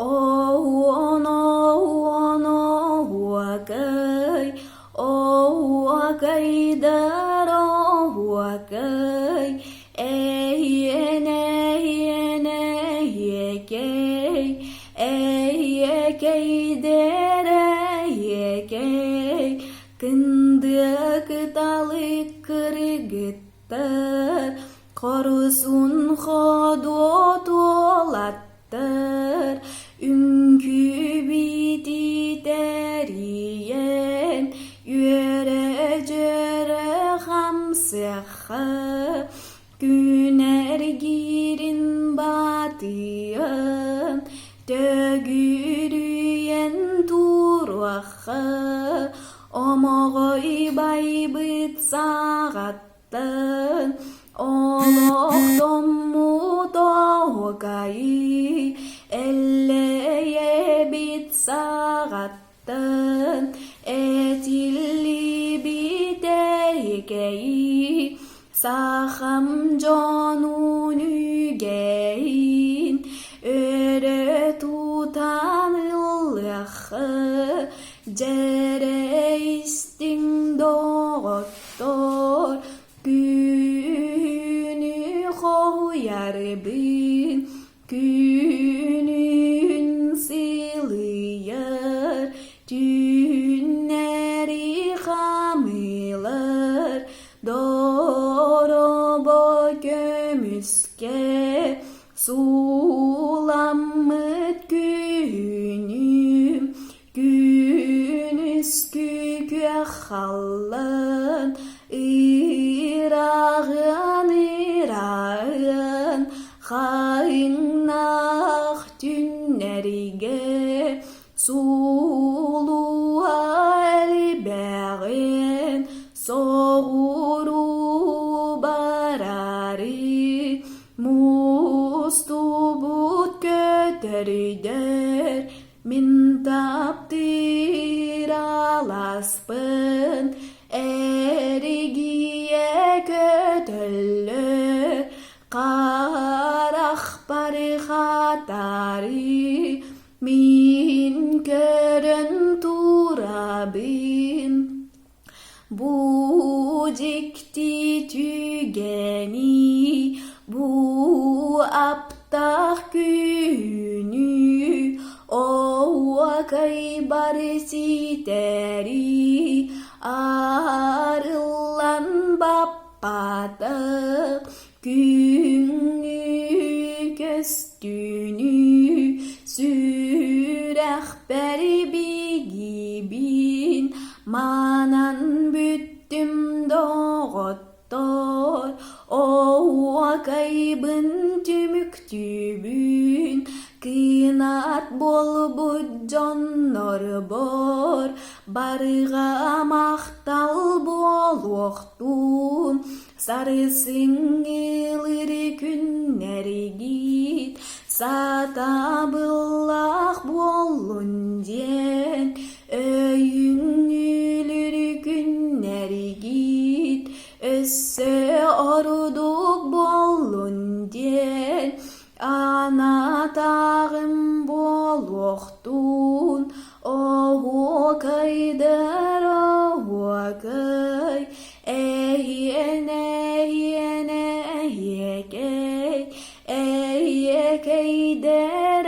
Oh no wakay, oh wakay daro wakay, yekey, yekey dere yekey, kındık dalık kırgıttır, korusun hodot olattır, ünkü biti deriyen, yürecere hamsıha, güner girin batıyın, dögürüyen turvaha, omoğoy baybıt sağattın, oloqtom mutoğayı, elleye bit sağattın, etilli bitekeyi, saham canun ügeyin, öre tutan ıllahı, cere istin doktor, günü koyar bin, günün siliyar, günleri hamılar, dorobo gömüske, sulamıt günüm, günüz kükü hallan, İrağın, haynak tünnerige, suluğa elbeğin, soğuru barari, mustubut götürder, min taptir alaspın, erigiye kötüllü, karak bari hatari, min körün turabin, bu cikti tügeni, bu aptah günü, o vakay bari siteri, arılan bappata, günü köstünü, süreh berbi gibin, manan büttüm doğuttor, o vakaybın tümüktübün, kınat bol bu canlar bor, barığa mahtal bol oktun, sarısın ileri günleri git, satabıllah bolun diyen, öyün ileri günleri git, össe orduk bolun diyen, ana tağım bol oktun, ohu kaydar ohu kay, ehyen ehyen ehyekey, ehyekey der